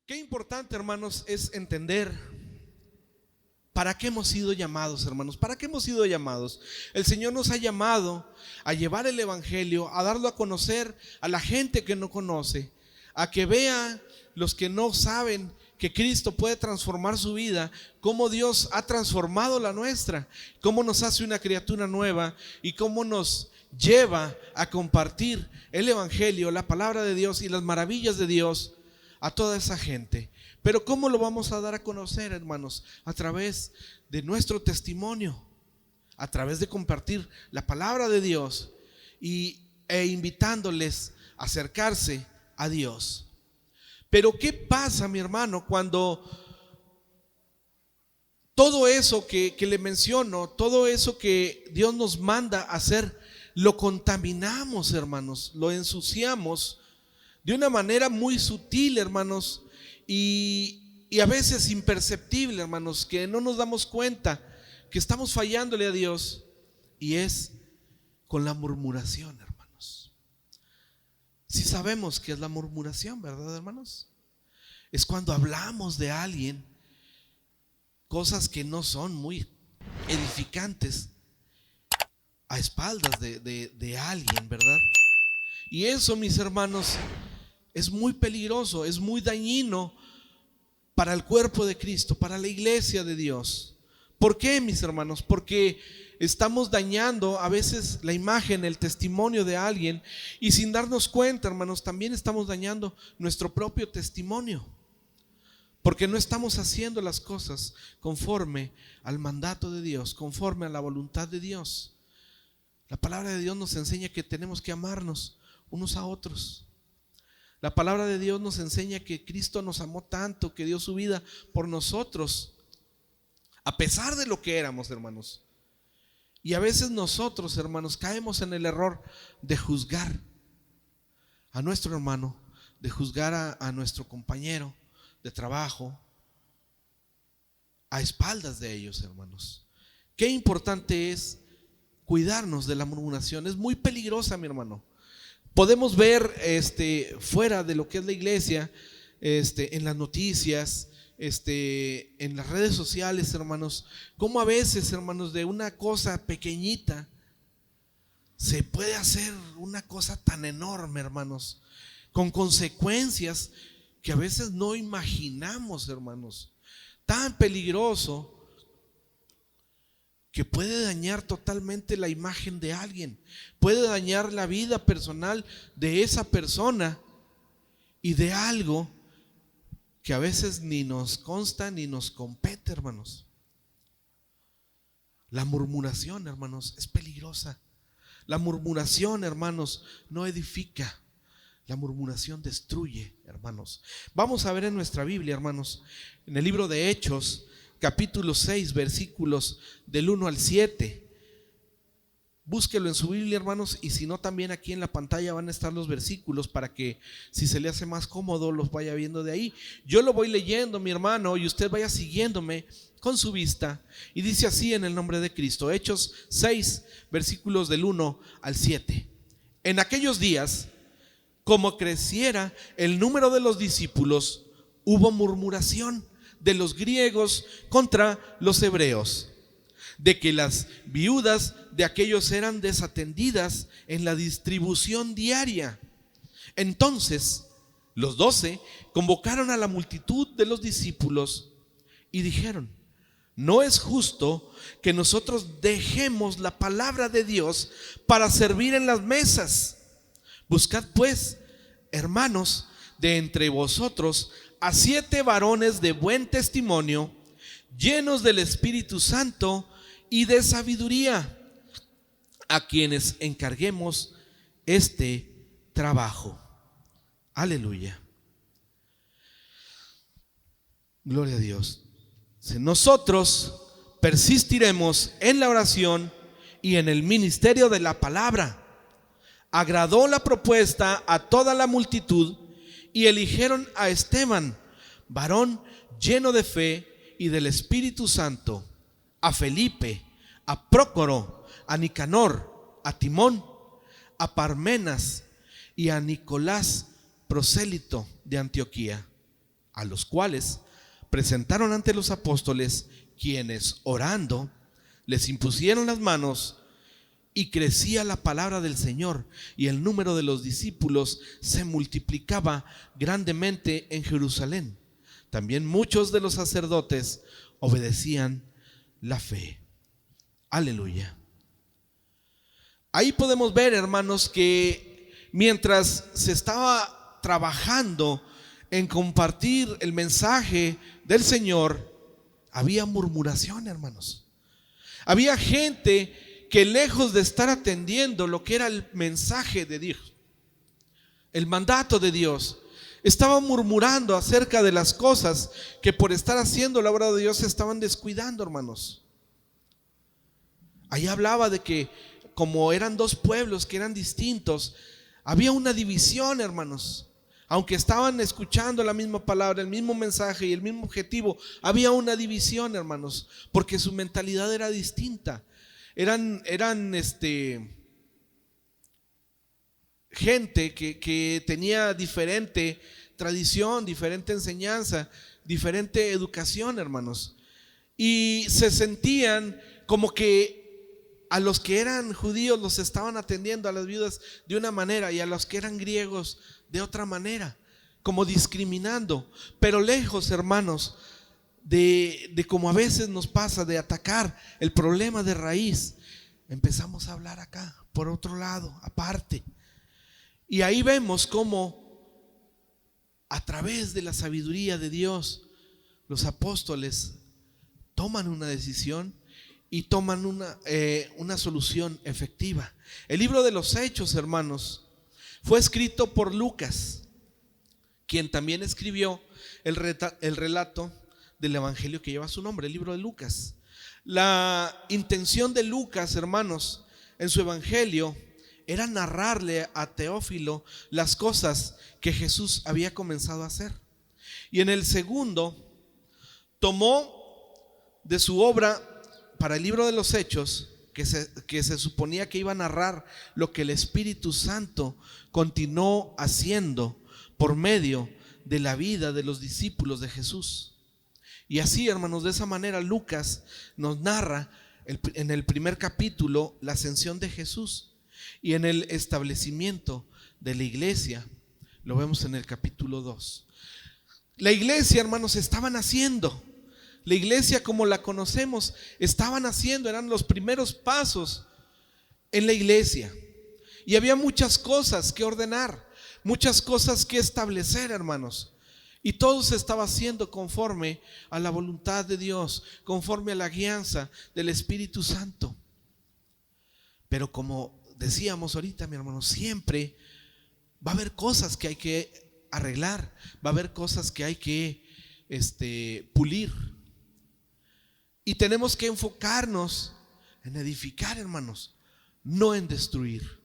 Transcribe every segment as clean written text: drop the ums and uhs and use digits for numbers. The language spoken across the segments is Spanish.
Qué importante, hermanos, es entender para qué hemos sido llamados, hermanos. ¿Para qué hemos sido llamados? El Señor nos ha llamado a llevar el evangelio, a darlo a conocer a la gente que no conoce, a que vea los que no saben que Cristo puede transformar su vida, cómo Dios ha transformado la nuestra, cómo nos hace una criatura nueva y cómo nos lleva a compartir el evangelio, la palabra de Dios y las maravillas de Dios a toda esa gente. Pero ¿cómo lo vamos a dar a conocer, hermanos? A través de nuestro testimonio, a través de compartir la palabra de Dios e invitándoles a acercarse a Dios. Pero ¿qué pasa, mi hermano, cuando todo eso que le menciono, todo eso que Dios nos manda a hacer, lo contaminamos, hermanos, lo ensuciamos de una manera muy sutil, hermanos, y a veces imperceptible, hermanos, que no nos damos cuenta que estamos fallándole a Dios, y es con la murmuración, hermanos? Si sabemos qué es la murmuración, ¿verdad, hermanos? Es cuando hablamos de alguien cosas que no son muy edificantes a espaldas de alguien, ¿verdad? Y eso, mis hermanos, es muy peligroso, es muy dañino para el cuerpo de Cristo, para la iglesia de Dios. ¿Por qué, mis hermanos? Porque estamos dañando a veces la imagen, el testimonio de alguien, y sin darnos cuenta, hermanos, también estamos dañando nuestro propio testimonio, porque no estamos haciendo las cosas conforme al mandato de Dios, conforme a la voluntad de Dios. La palabra de Dios nos enseña que tenemos que amarnos unos a otros. La palabra de Dios nos enseña que Cristo nos amó tanto, que dio su vida por nosotros, a pesar de lo que éramos, hermanos. Y a veces nosotros, hermanos, caemos en el error de juzgar a nuestro hermano, de juzgar a nuestro compañero de trabajo a espaldas de ellos, hermanos. Qué importante es cuidarnos de la murmuración. Es muy peligrosa, mi hermano. Podemos ver fuera de lo que es la iglesia, en las noticias, en las redes sociales, hermanos, cómo a veces, hermanos, de una cosa pequeñita se puede hacer una cosa tan enorme, hermanos, con consecuencias que a veces no imaginamos, hermanos. Tan peligroso que puede dañar totalmente la imagen de alguien, puede dañar la vida personal de esa persona y de algo que a veces ni nos consta ni nos compete, hermanos. La murmuración, hermanos, es peligrosa. La murmuración, hermanos, no edifica. La murmuración destruye, hermanos. Vamos a ver en nuestra Biblia, hermanos, en el libro de Hechos, capítulo 6, versículos del 1 al 7. Búsquelo en su Biblia, hermanos, y si no, también aquí en la pantalla van a estar los versículos para que, si se le hace más cómodo, los vaya viendo de ahí. Yo lo voy leyendo, mi hermano, y usted vaya siguiéndome con su vista. Y dice así en el nombre de Cristo. Hechos 6, versículos del 1 al 7. En aquellos días, como creciera el número de los discípulos, hubo murmuración de los griegos contra los hebreos, de que las viudas de aquellos eran desatendidas en la distribución diaria. Entonces los 12 convocaron a la multitud de los discípulos y dijeron: no es justo que nosotros dejemos la palabra de Dios para servir en las mesas. Buscad pues, hermanos, de entre vosotros a 7 varones de buen testimonio, llenos del Espíritu Santo y de sabiduría, a quienes encarguemos este trabajo. Aleluya. Gloria a Dios. Nosotros persistiremos en la oración y en el ministerio de la palabra. Agradó la propuesta a toda la multitud y eligieron a Esteban, varón lleno de fe y del Espíritu Santo, a Felipe, a Prócoro, a Nicanor, a Timón, a Parmenas y a Nicolás, prosélito de Antioquía. a los cuales presentaron ante los apóstoles, quienes orando les impusieron las manos, y crecía la palabra del Señor, y el número de los discípulos se multiplicaba grandemente en Jerusalén. También muchos de los sacerdotes obedecían la fe. Aleluya. Ahí podemos ver, hermanos, que mientras se estaba trabajando en compartir el mensaje del Señor, había murmuración, hermanos. Había gente que, lejos de estar atendiendo lo que era el mensaje de Dios, el mandato de Dios, estaba murmurando acerca de las cosas que por estar haciendo la obra de Dios se estaban descuidando, hermanos. Ahí hablaba de que como eran dos pueblos que eran distintos, había una división, hermanos. Aunque estaban escuchando la misma palabra, el mismo mensaje y el mismo objetivo, había una división, hermanos, porque su mentalidad era distinta. Eran gente que tenía diferente tradición, diferente enseñanza, diferente educación, hermanos. Y se sentían como que a los que eran judíos los estaban atendiendo, a las viudas de una manera, y a los que eran griegos de otra manera, como discriminando. Pero lejos, hermanos, de como a veces nos pasa, de atacar el problema de raíz, empezamos a hablar acá, por otro lado, aparte. Y ahí vemos cómo a través de la sabiduría de Dios, los apóstoles toman una decisión y toman una solución efectiva. El libro de los Hechos, hermanos, fue escrito por Lucas, quien también escribió el relato del evangelio que lleva su nombre, el libro de Lucas. La intención de Lucas, hermanos, en su evangelio era narrarle a Teófilo las cosas que Jesús había comenzado a hacer. Y en el segundo tomó de su obra para el libro de los Hechos, que se suponía que iba a narrar lo que el Espíritu Santo continuó haciendo por medio de la vida de los discípulos de Jesús. Y así, hermanos, de esa manera Lucas nos narra en el primer capítulo la ascensión de Jesús, y en el establecimiento de la iglesia lo vemos en el capítulo 2. La iglesia, hermanos, estaban haciendo. La iglesia como la conocemos, estaban haciendo, eran los primeros pasos en la iglesia. Y había muchas cosas que ordenar, muchas cosas que establecer, hermanos. Y todo se estaba haciendo conforme a la voluntad de Dios, conforme a la guianza del Espíritu Santo. Pero como decíamos ahorita, mi hermano, siempre va a haber cosas que hay que arreglar, va a haber cosas que hay que pulir. Y tenemos que enfocarnos en edificar, hermanos, no en destruir.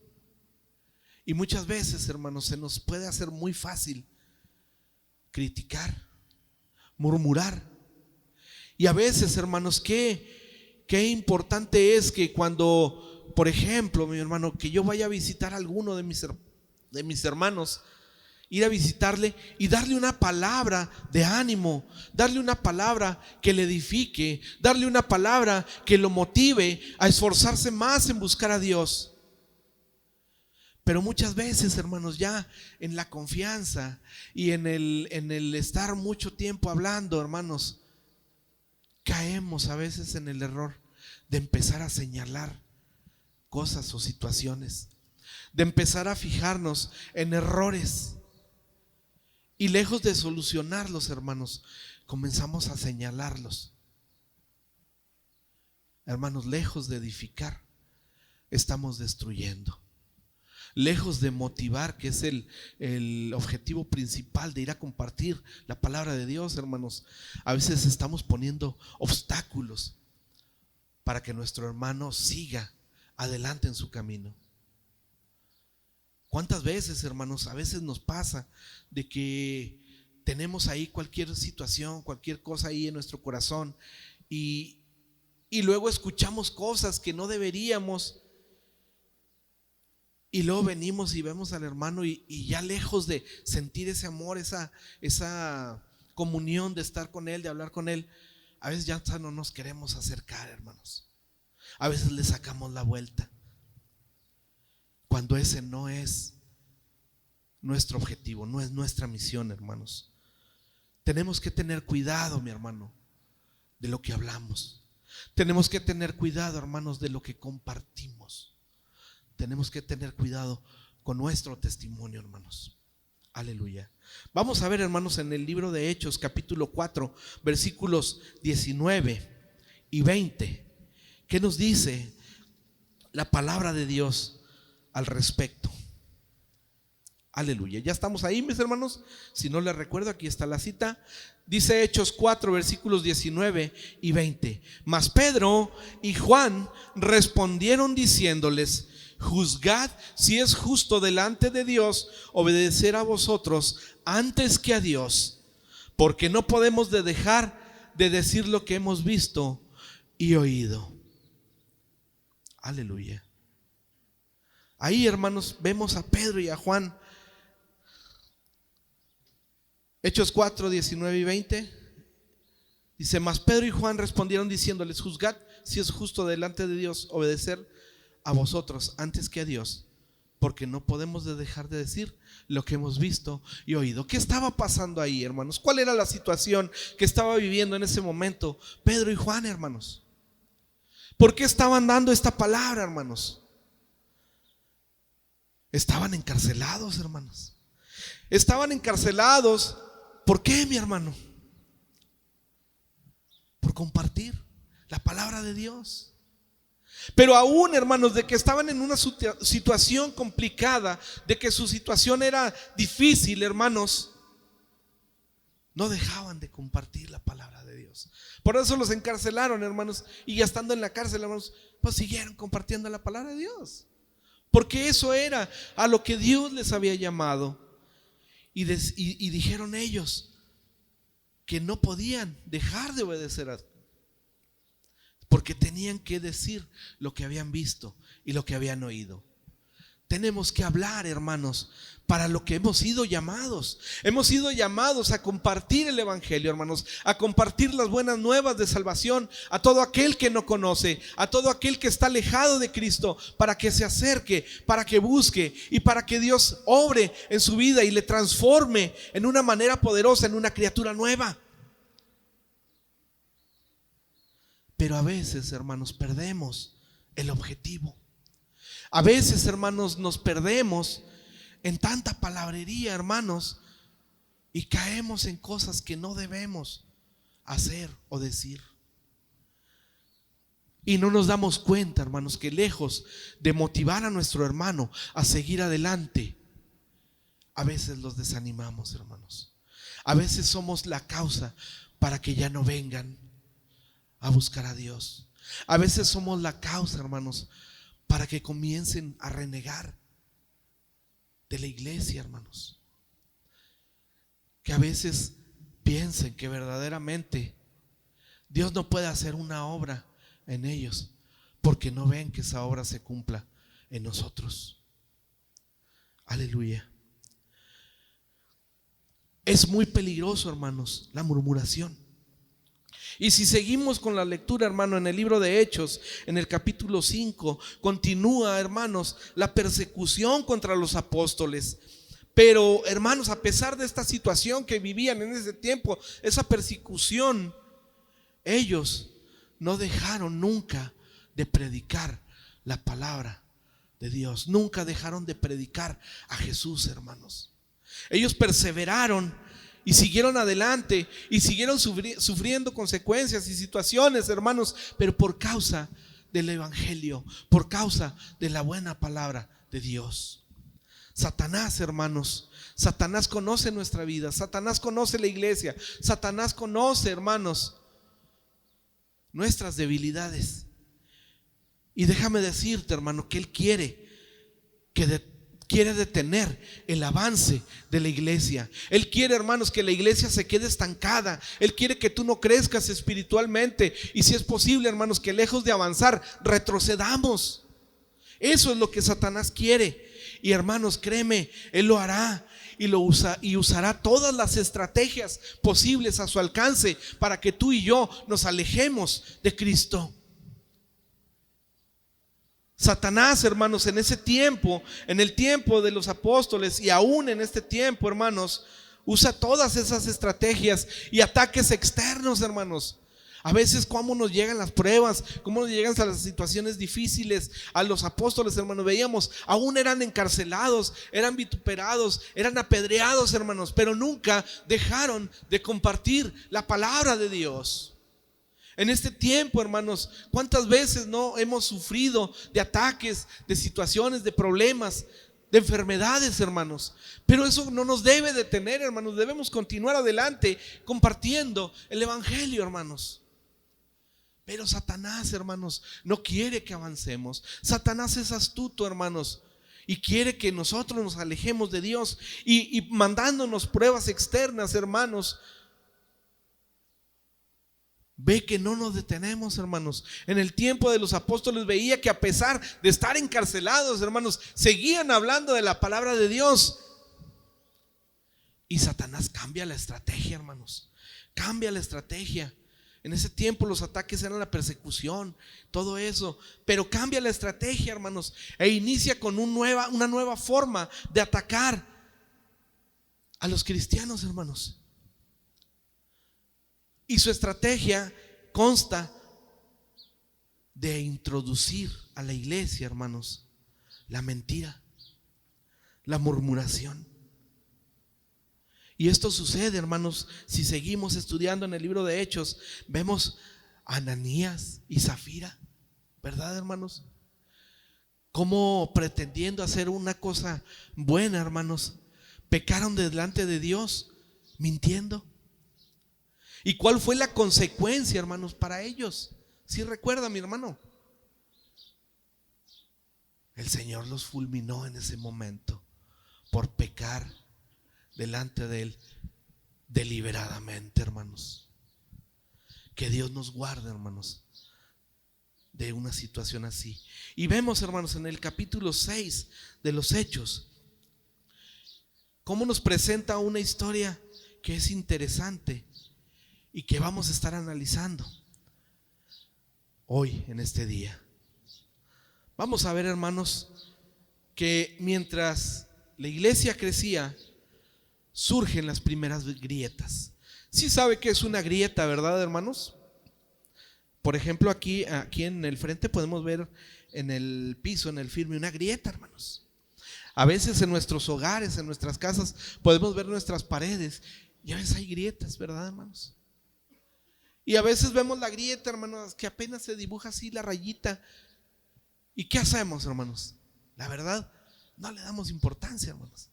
Y muchas veces, hermanos, se nos puede hacer muy fácil criticar, murmurar. Y a veces, hermanos, qué importante es que cuando, por ejemplo, mi hermano, que yo vaya a visitar a alguno de mis hermanos, ir a visitarle y darle una palabra de ánimo, darle una palabra que le edifique, darle una palabra que lo motive a esforzarse más en buscar a Dios. Pero muchas veces, hermanos, ya en la confianza y en el estar mucho tiempo hablando, hermanos, caemos a veces en el error de empezar a señalar cosas o situaciones, de empezar a fijarnos en errores. Y lejos de solucionarlos, hermanos, comenzamos a señalarlos. Hermanos, lejos de edificar, estamos destruyendo. Lejos de motivar, que es el objetivo principal de ir a compartir la palabra de Dios, hermanos, a veces estamos poniendo obstáculos para que nuestro hermano siga adelante en su camino. ¿Cuántas veces, hermanos, a veces nos pasa de que tenemos ahí cualquier situación, cualquier cosa ahí en nuestro corazón y luego escuchamos cosas que no deberíamos? Y luego venimos y vemos al hermano y ya lejos de sentir ese amor, esa comunión, de estar con Él, de hablar con Él, a veces ya no nos queremos acercar, hermanos. A veces le sacamos la vuelta, cuando ese no es nuestro objetivo, no es nuestra misión, hermanos. Tenemos que tener cuidado, mi hermano, de lo que hablamos. Tenemos que tener cuidado, hermanos, de lo que compartimos. Tenemos que tener cuidado con nuestro testimonio, hermanos. Aleluya. Vamos a ver, hermanos, en el libro de Hechos, capítulo 4, versículos 19 y 20. ¿Qué nos dice la palabra de Dios al respecto? Aleluya. Ya estamos ahí, mis hermanos. Si no les recuerdo, aquí está la cita. Dice Hechos 4, versículos 19 y 20. Mas Pedro y Juan respondieron diciéndoles: juzgad si es justo delante de Dios obedecer a vosotros antes que a Dios, porque no podemos dejar de decir lo que hemos visto y oído. Aleluya. Ahí, hermanos, vemos a Pedro y a Juan. Hechos 4, 19 y 20. Dice: mas Pedro y Juan respondieron diciéndoles: juzgad si es justo delante de Dios obedecer a vosotros antes que a Dios, porque no podemos dejar de decir lo que hemos visto y oído. ¿Qué estaba pasando ahí, hermanos? ¿Cuál era la situación que estaba viviendo en ese momento Pedro y Juan, hermanos? ¿Por qué estaban dando esta palabra, hermanos? Estaban encarcelados, hermanos. Estaban encarcelados. ¿Por qué, mi hermano? Por compartir la palabra de Dios. Pero aún, hermanos, de que estaban en una situación complicada, de que su situación era difícil, hermanos, no dejaban de compartir la palabra de Dios. Por eso los encarcelaron, hermanos, y ya estando en la cárcel, hermanos, pues siguieron compartiendo la palabra de Dios, porque eso era a lo que Dios les había llamado. Y dijeron ellos que no podían dejar de obedecer a Dios, porque tenían que decir lo que habían visto y lo que habían oído. Tenemos que hablar, hermanos, para lo que hemos sido llamados. Hemos sido llamados a compartir el evangelio, hermanos, a compartir las buenas nuevas de salvación a todo aquel que no conoce, a todo aquel que está alejado de Cristo, para que se acerque, para que busque y para que Dios obre en su vida y le transforme en una manera poderosa, en una criatura nueva. Pero a veces, hermanos, perdemos el objetivo. A veces, hermanos, nos perdemos en tanta palabrería, hermanos, y caemos en cosas que no debemos hacer o decir. Y no nos damos cuenta, hermanos, que lejos de motivar a nuestro hermano a seguir adelante, a veces los desanimamos, hermanos. A veces somos la causa para que ya no vengan a buscar a Dios. A veces somos la causa, hermanos, para que comiencen a renegar de la iglesia, hermanos. Que a veces piensen que verdaderamente Dios no puede hacer una obra en ellos, porque no ven que esa obra se cumpla en nosotros. Aleluya. Es muy peligroso, hermanos, la murmuración. Y si seguimos con la lectura, hermano, en el libro de Hechos, en el capítulo 5, continúa, hermanos, la persecución contra los apóstoles. Pero, hermanos, a pesar de esta situación que vivían en ese tiempo, esa persecución, ellos no dejaron nunca de predicar la palabra de Dios. Nunca dejaron de predicar a Jesús, hermanos. Ellos perseveraron y siguieron adelante y siguieron sufriendo consecuencias y situaciones, hermanos, pero por causa del evangelio, por causa de la buena palabra de Dios. Satanás, hermanos, Satanás conoce nuestra vida, Satanás conoce la iglesia, Satanás conoce, hermanos, nuestras debilidades. Y déjame decirte, hermano, que él quiere detener el avance de la iglesia. Él quiere, hermanos, que la iglesia se quede estancada. Él quiere que tú no crezcas espiritualmente. Y si es posible, hermanos, que lejos de avanzar, retrocedamos. Eso es lo que Satanás quiere. Y hermanos, créeme, Él lo hará y usará todas las estrategias posibles a su alcance para que tú y yo nos alejemos de Cristo. Satanás, hermanos, en ese tiempo, en el tiempo de los apóstoles y aún en este tiempo, hermanos, usa todas esas estrategias y ataques externos, hermanos. A veces cómo nos llegan las pruebas, cómo nos llegan a las situaciones difíciles. A los apóstoles, hermanos, veíamos, aún eran encarcelados, eran vituperados, eran apedreados, hermanos, pero nunca dejaron de compartir la palabra de Dios. En este tiempo, hermanos, ¿cuántas veces no hemos sufrido de ataques, de situaciones, de problemas, de enfermedades, hermanos? Pero eso no nos debe detener, hermanos. Debemos continuar adelante compartiendo el evangelio, hermanos. Pero Satanás, hermanos, no quiere que avancemos. Satanás es astuto, hermanos, y quiere que nosotros nos alejemos de Dios y mandándonos pruebas externas, hermanos. Ve que no nos detenemos, hermanos. En el tiempo de los apóstoles veía que a pesar de estar encarcelados, hermanos, seguían hablando de la palabra de Dios. Y Satanás cambia la estrategia, hermanos. Cambia la estrategia. En ese tiempo los ataques eran la persecución, todo eso. Pero cambia la estrategia, hermanos, e inicia con una nueva forma de atacar a los cristianos, hermanos. Y su estrategia consta de introducir a la iglesia, hermanos, la mentira, la murmuración. Y esto sucede, hermanos, si seguimos estudiando en el libro de Hechos, vemos a Ananías y Zafira, ¿verdad, hermanos? Como pretendiendo hacer una cosa buena, hermanos, pecaron delante de Dios mintiendo. ¿Y cuál fue la consecuencia, hermanos, para ellos? ¿Sí recuerda, mi hermano? El Señor los fulminó en ese momento por pecar delante de Él deliberadamente, hermanos. Que Dios nos guarde, hermanos, de una situación así. Y vemos, hermanos, en el capítulo 6 de los Hechos, cómo nos presenta una historia que es interesante y que vamos a estar analizando hoy en este día. Vamos a ver, hermanos, que mientras la iglesia crecía, surgen las primeras grietas. ¿Sí sabe qué es una grieta, verdad, hermanos? Por ejemplo, aquí en el frente podemos ver en el piso, en el firme, una grieta, hermanos. A veces en nuestros hogares, en nuestras casas, podemos ver nuestras paredes y a veces hay grietas, ¿verdad, hermanos? Y a veces vemos la grieta, hermanos, que apenas se dibuja así la rayita. ¿Y qué hacemos, hermanos? La verdad, no le damos importancia, hermanos.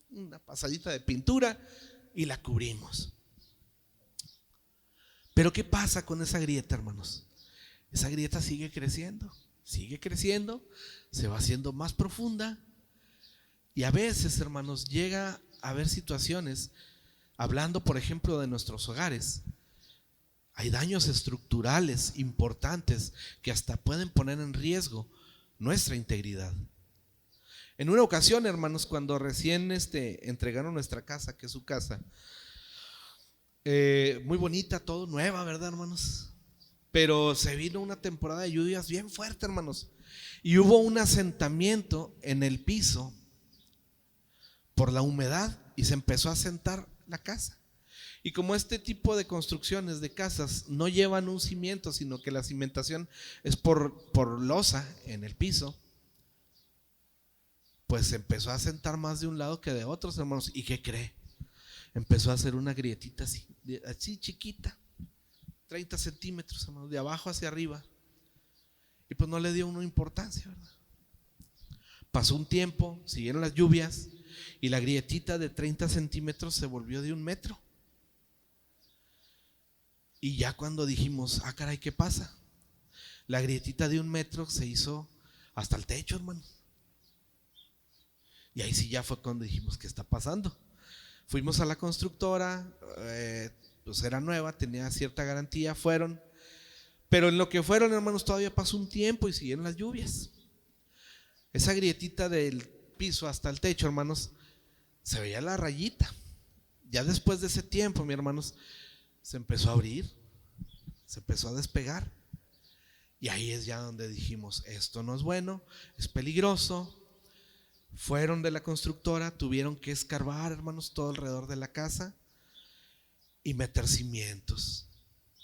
Una pasadita de pintura y la cubrimos. Pero ¿qué pasa con esa grieta, hermanos? Esa grieta sigue creciendo, se va haciendo más profunda. Y a veces, hermanos, llega a haber situaciones, hablando por ejemplo de nuestros hogares, hay daños estructurales importantes que hasta pueden poner en riesgo nuestra integridad. En una ocasión, hermanos, cuando recién entregaron nuestra casa, que es su casa, muy bonita, todo nueva, ¿verdad, hermanos? Pero se vino una temporada de lluvias bien fuerte, hermanos, y hubo un asentamiento en el piso por la humedad y se empezó a asentar la casa. Y como este tipo de construcciones de casas no llevan un cimiento, sino que la cimentación es por losa en el piso, pues se empezó a asentar más de un lado que de otros, hermanos. ¿Y qué cree? Empezó a hacer una grietita así chiquita, 30 centímetros, hermanos, de abajo hacia arriba. Y pues no le dio una importancia, ¿verdad? Pasó un tiempo, siguieron las lluvias y la grietita de 30 centímetros se volvió de 1 metro. Y ya cuando dijimos, caray, ¿qué pasa? La grietita de 1 metro se hizo hasta el techo, hermano. Y ahí sí ya fue cuando dijimos, ¿qué está pasando? Fuimos a la constructora, pues era nueva, tenía cierta garantía, fueron. Pero en lo que fueron, hermanos, todavía pasó un tiempo y siguieron las lluvias. Esa grietita del piso hasta el techo, hermanos, se veía la rayita. Ya después de ese tiempo, mis hermanos, se empezó a abrir, se empezó a despegar. Y ahí es ya donde dijimos, esto no es bueno, es peligroso. Fueron de la constructora, tuvieron que escarbar, hermanos, todo alrededor de la casa y meter cimientos.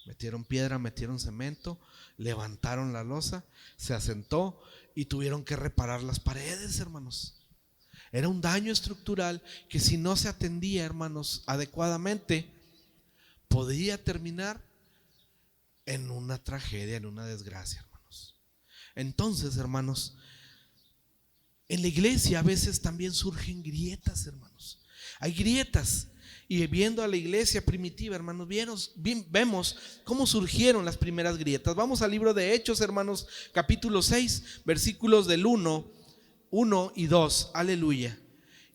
Metieron piedra, metieron cemento, levantaron la losa, se asentó y tuvieron que reparar las paredes, hermanos. Era un daño estructural que si no se atendía, hermanos, adecuadamente, podía terminar en una tragedia, en una desgracia, hermanos. Entonces, hermanos, en la iglesia a veces también surgen grietas, hermanos. Hay grietas. Y viendo a la iglesia primitiva, hermanos, vemos cómo surgieron las primeras grietas. Vamos al libro de Hechos, hermanos, capítulo 6, versículos del 1 y 2. Aleluya.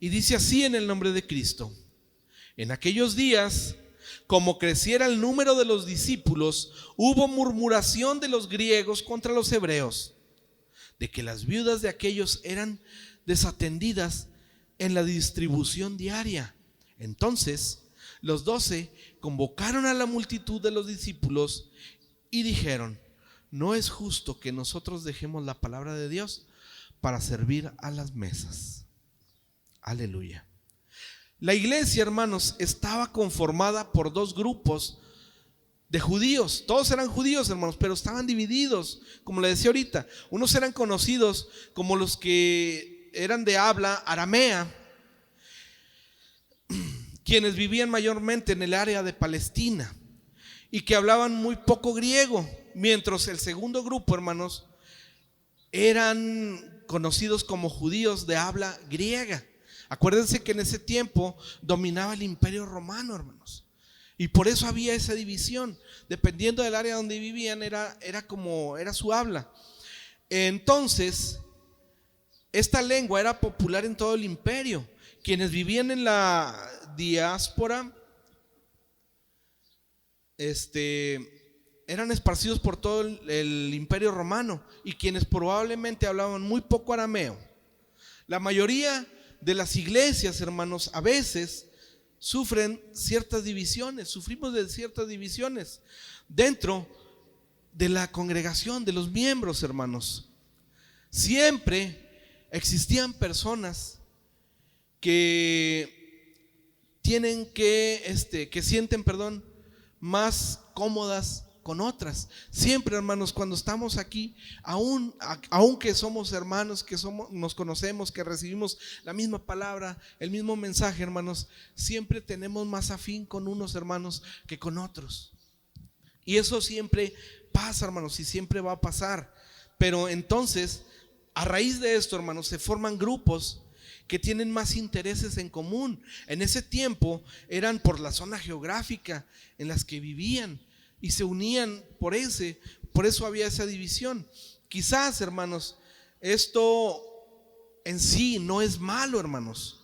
Y dice así en el nombre de Cristo: en aquellos días, como creciera el número de los discípulos, hubo murmuración de los griegos contra los hebreos, de que las viudas de aquellos eran desatendidas en la distribución diaria. Entonces los 12 convocaron a la multitud de los discípulos y dijeron: no es justo que nosotros dejemos la palabra de Dios para servir a las mesas. Aleluya. La iglesia, hermanos, estaba conformada por dos grupos de judíos. Todos eran judíos, hermanos, pero estaban divididos. Como le decía ahorita, unos eran conocidos como los que eran de habla aramea, quienes vivían mayormente en el área de Palestina y que hablaban muy poco griego, mientras el segundo grupo, hermanos, eran conocidos como judíos de habla griega. Acuérdense que en ese tiempo dominaba el Imperio Romano, hermanos, y por eso había esa división. Dependiendo del área donde vivían, era su habla. Entonces, esta lengua era popular en todo el imperio. Quienes vivían en la diáspora eran esparcidos por todo el Imperio Romano, y quienes probablemente hablaban muy poco arameo. La mayoría de las iglesias, hermanos, a veces sufrimos de ciertas divisiones dentro de la congregación, de los miembros, hermanos. Siempre existían personas que sienten, más cómodas con otras. Siempre, hermanos, cuando estamos aquí, aunque somos hermanos, nos conocemos, que recibimos la misma palabra, el mismo mensaje, hermanos, siempre tenemos más afín con unos hermanos que con otros. Y eso siempre pasa, hermanos, y siempre va a pasar. Pero entonces, a raíz de esto, hermanos, se forman grupos que tienen más intereses en común. En ese tiempo eran por la zona geográfica en las que vivían y se unían por eso había esa división. Quizás, hermanos, esto en sí no es malo, hermanos,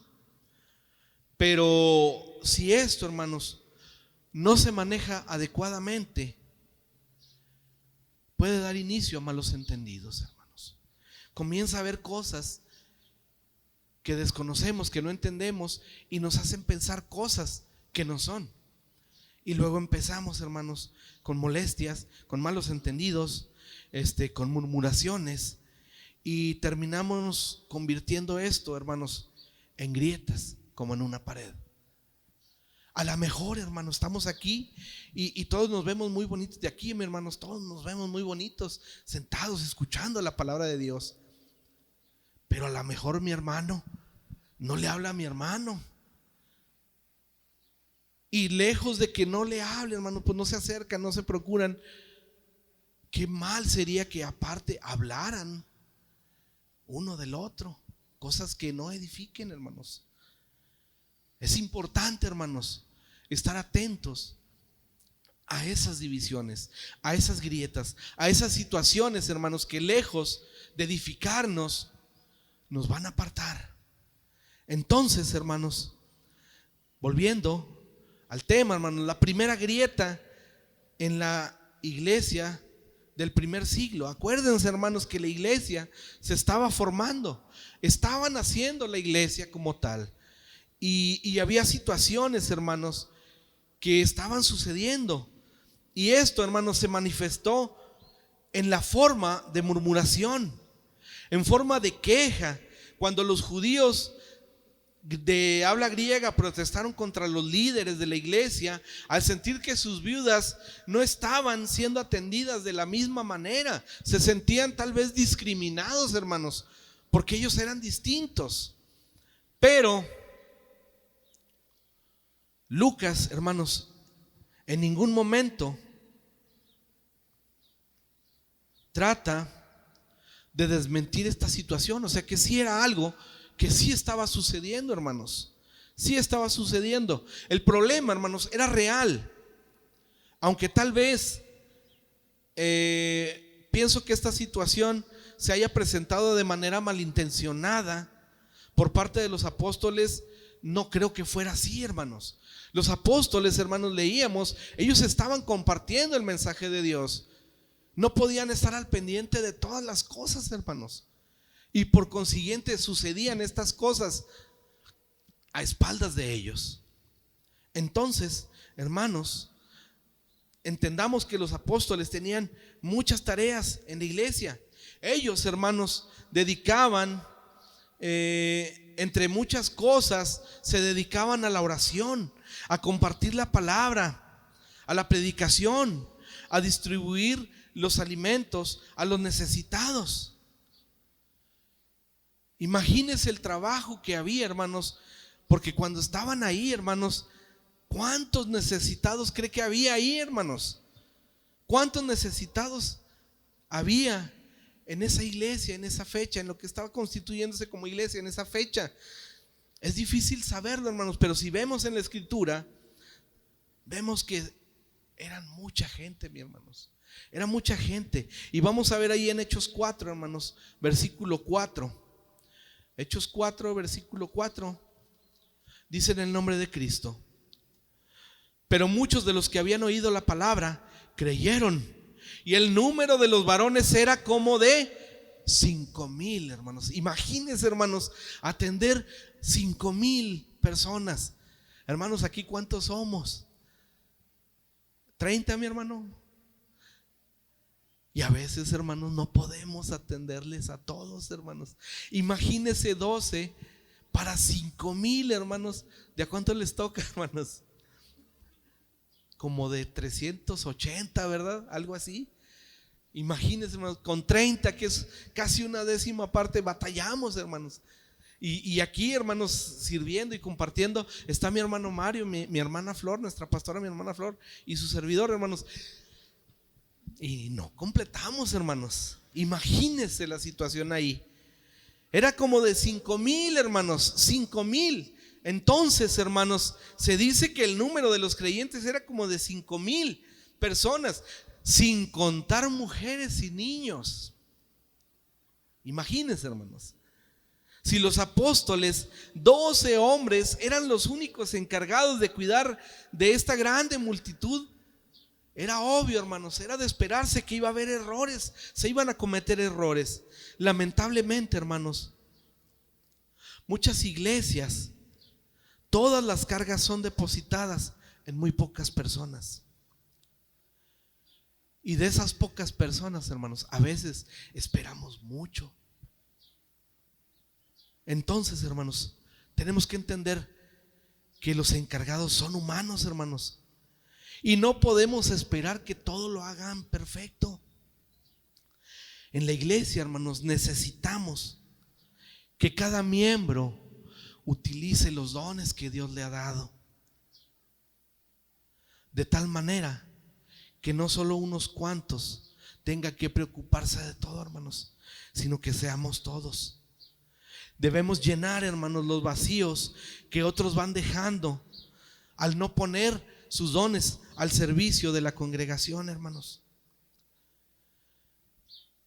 pero si esto, hermanos, no se maneja adecuadamente, puede dar inicio a malos entendidos, hermanos. Comienza a haber cosas que desconocemos, que no entendemos, y nos hacen pensar cosas que no son. Y luego empezamos, hermanos, con molestias, con malos entendidos, con murmuraciones, y terminamos convirtiendo esto, hermanos, en grietas, como en una pared. A lo mejor, hermanos, estamos aquí y todos nos vemos muy bonitos de aquí, mis hermanos, todos nos vemos muy bonitos, sentados, escuchando la palabra de Dios. Pero a lo mejor mi hermano no le habla a mi hermano. Y lejos de que no le hable, hermano, pues no se acercan, no se procuran. Qué mal sería que aparte hablaran uno del otro, cosas que no edifiquen, hermanos. Es importante, hermanos, estar atentos a esas divisiones, a esas grietas, a esas situaciones, hermanos, que lejos de edificarnos, nos van a apartar. Entonces, hermanos, volviendo al tema, hermanos, la primera grieta en la iglesia del primer siglo. Acuérdense, hermanos, que la iglesia se estaba formando, estaban haciendo la iglesia como tal, y había situaciones, hermanos, que estaban sucediendo, y esto, hermanos, se manifestó en la forma de murmuración, en forma de queja, cuando los judíos de habla griega protestaron contra los líderes de la iglesia al sentir que sus viudas no estaban siendo atendidas de la misma manera. Se sentían tal vez discriminados, hermanos, porque ellos eran distintos. Pero Lucas, hermanos, en ningún momento trata de desmentir esta situación. O sea que sí era algo que sí estaba sucediendo, hermanos. Sí estaba sucediendo. El problema, hermanos, era real. Aunque tal vez pienso que esta situación se haya presentado de manera malintencionada por parte de los apóstoles, no creo que fuera así, hermanos. Los apóstoles, hermanos, leíamos, ellos estaban compartiendo el mensaje de Dios. No podían estar al pendiente de todas las cosas, hermanos. Y por consiguiente sucedían estas cosas a espaldas de ellos. Entonces, hermanos, entendamos que los apóstoles tenían muchas tareas en la iglesia. Ellos, hermanos, dedicaban, entre muchas cosas, se dedicaban a la oración, a compartir la palabra, a la predicación, a distribuir los alimentos a los necesitados. Imagínense el trabajo que había, hermanos, porque cuando estaban ahí, hermanos, ¿cuántos necesitados cree que había ahí, hermanos? ¿Cuántos necesitados había en esa iglesia, en esa fecha, en lo que estaba constituyéndose como iglesia, en esa fecha? Es difícil saberlo, hermanos, pero si vemos en la escritura, vemos que eran mucha gente, mis hermanos. Era mucha gente. Y vamos a ver ahí en Hechos 4, hermanos, versículo 4. Hechos 4, versículo 4. Dice en el nombre de Cristo: pero muchos de los que habían oído la palabra creyeron, y el número de los varones era como de 5,000, hermanos. Imagínense, hermanos, atender 5,000 personas. Hermanos, aquí ¿cuántos somos? 30, mi hermano. Y a veces, hermanos, no podemos atenderles a todos, hermanos. Imagínense 12 para 5,000, hermanos. ¿De a cuánto les toca, hermanos? Como de 380, ¿verdad? Algo así. Imagínense, hermanos, con 30, que es casi una décima parte, batallamos, hermanos. Y aquí, hermanos, sirviendo y compartiendo, está mi hermano Mario, mi hermana Flor, nuestra pastora, mi hermana Flor, y su servidor, hermanos. Y no completamos, hermanos. Imagínense la situación ahí. Era como de 5,000, hermanos, 5,000. Entonces, hermanos, se dice que el número de los creyentes era como de 5,000 personas, sin contar mujeres y niños. Imagínense, hermanos. Si los apóstoles, 12 hombres, eran los únicos encargados de cuidar de esta grande multitud, era obvio, hermanos, era de esperarse que iba a haber errores, se iban a cometer errores. Lamentablemente, hermanos, muchas iglesias, todas las cargas son depositadas en muy pocas personas. Y de esas pocas personas, hermanos, a veces esperamos mucho. Entonces, hermanos, tenemos que entender que los encargados son humanos, hermanos. Y no podemos esperar que todo lo hagan perfecto. En la iglesia, hermanos, necesitamos que cada miembro utilice los dones que Dios le ha dado, de tal manera que no solo unos cuantos tengan que preocuparse de todo, hermanos, sino que seamos todos. Debemos llenar, hermanos, los vacíos que otros van dejando al no poner sus dones al servicio de la congregación, hermanos.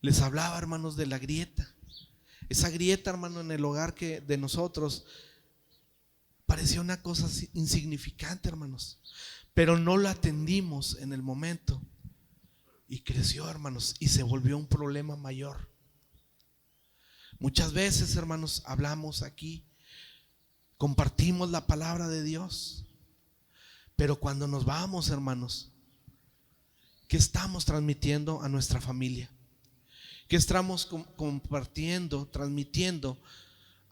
Les hablaba, hermanos, de la grieta. Esa grieta, hermano, en el hogar que de nosotros parecía una cosa insignificante, hermanos, pero no la atendimos en el momento. Y creció, hermanos, y se volvió un problema mayor. Muchas veces, hermanos, hablamos aquí, compartimos la palabra de Dios, pero cuando nos vamos, hermanos, ¿qué estamos transmitiendo a nuestra familia? ¿Qué estamos compartiendo, transmitiendo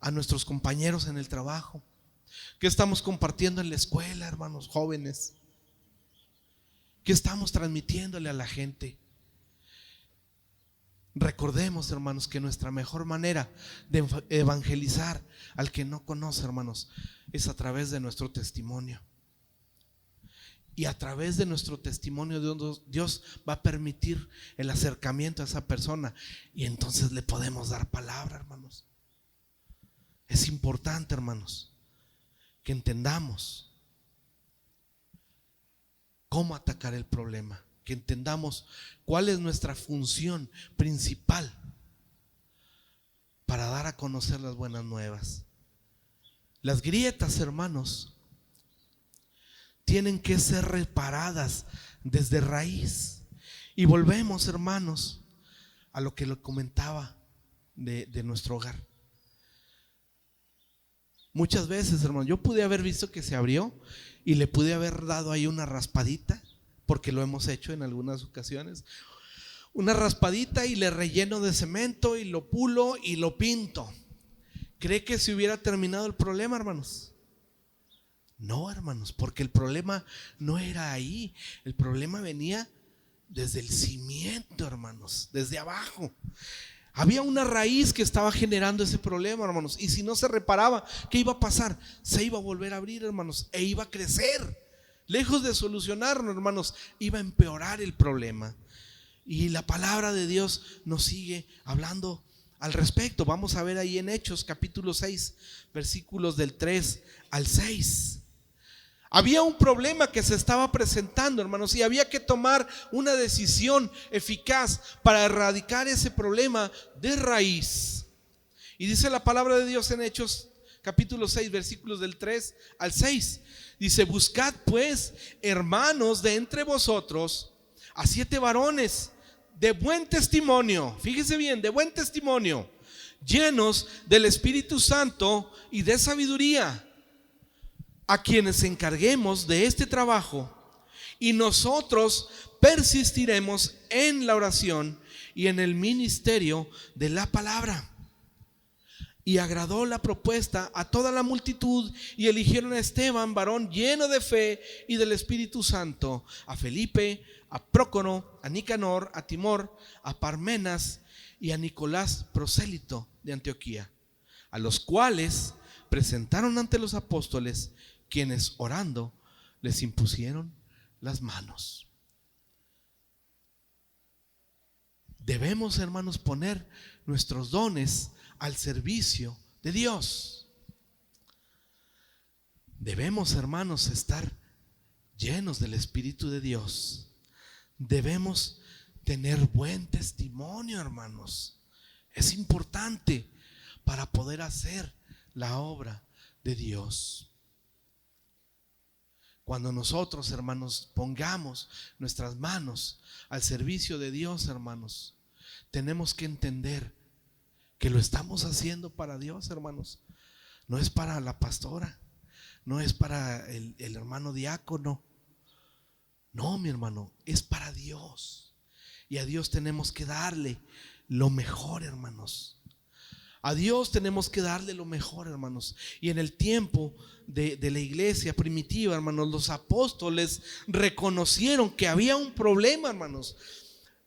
a nuestros compañeros en el trabajo? ¿Qué estamos compartiendo en la escuela, hermanos jóvenes? ¿Qué estamos transmitiéndole a la gente? Recordemos, hermanos, que nuestra mejor manera de evangelizar al que no conoce, hermanos, es a través de nuestro testimonio. Y a través de nuestro testimonio Dios va a permitir el acercamiento a esa persona, y entonces le podemos dar palabra, hermanos. Es importante, hermanos, que entendamos cómo atacar el problema, que entendamos cuál es nuestra función principal para dar a conocer las buenas nuevas. Las grietas, hermanos, tienen que ser reparadas desde raíz. Y volvemos, hermanos, a lo que lo comentaba de nuestro hogar. Muchas veces, hermano, yo pude haber visto que se abrió y le pude haber dado ahí una raspadita, porque lo hemos hecho en algunas ocasiones. Una raspadita y le relleno de cemento y lo pulo y lo pinto. ¿Cree que se hubiera terminado el problema, hermanos? No, hermanos, porque el problema no era ahí. El problema venía desde el cimiento, hermanos, desde abajo. Había una raíz que estaba generando ese problema, hermanos, y si no se reparaba, ¿qué iba a pasar? Se iba a volver a abrir, hermanos, e iba a crecer. Lejos de solucionarlo, hermanos, iba a empeorar el problema. Y la palabra de Dios nos sigue hablando al respecto. Vamos a ver ahí en Hechos capítulo 6, versículos del 3 al 6. Había un problema que se estaba presentando, hermanos, y había que tomar una decisión eficaz para erradicar ese problema de raíz. Y dice la palabra de Dios en Hechos capítulo 6, versículos del 3 al 6. Dice: buscad pues, hermanos, de entre vosotros a 7 varones de buen testimonio, fíjese bien, de buen testimonio, llenos del Espíritu Santo y de sabiduría, a quienes encarguemos de este trabajo, y nosotros persistiremos en la oración y en el ministerio de la palabra. Y agradó la propuesta a toda la multitud, y eligieron a Esteban, varón lleno de fe y del Espíritu Santo, a Felipe, a Prócoro, a Nicanor, a Timor, a Parmenas y a Nicolás, prosélito de Antioquía, a los cuales presentaron ante los apóstoles, quienes orando les impusieron las manos. Debemos, hermanos, poner nuestros dones al servicio de Dios. Debemos, hermanos, estar llenos del Espíritu de Dios. Debemos tener buen testimonio, hermanos. Es importante para poder hacer la obra de Dios. Cuando nosotros, hermanos, pongamos nuestras manos al servicio de Dios, hermanos, tenemos que entender que lo estamos haciendo para Dios, hermanos. No es para la pastora, no es para el hermano diácono. No, mi hermano, es para Dios. Y a Dios tenemos que darle lo mejor, hermanos. A Dios tenemos que darle lo mejor, hermanos. Y en el tiempo de la iglesia primitiva, hermanos, los apóstoles reconocieron que había un problema, hermanos.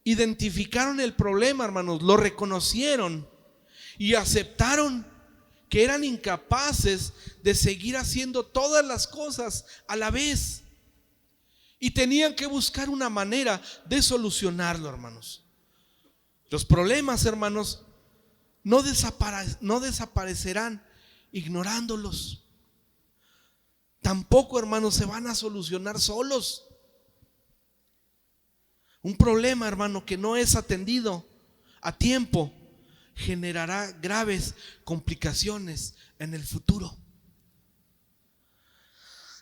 Identificaron el problema, hermanos, lo reconocieron y aceptaron que eran incapaces de seguir haciendo todas las cosas a la vez. Y tenían que buscar una manera de solucionarlo, hermanos. Los problemas, hermanos, no desaparecerán ignorándolos. Tampoco, hermanos, se van a solucionar solos. Un problema, hermano, que no es atendido a tiempo generará graves complicaciones en el futuro.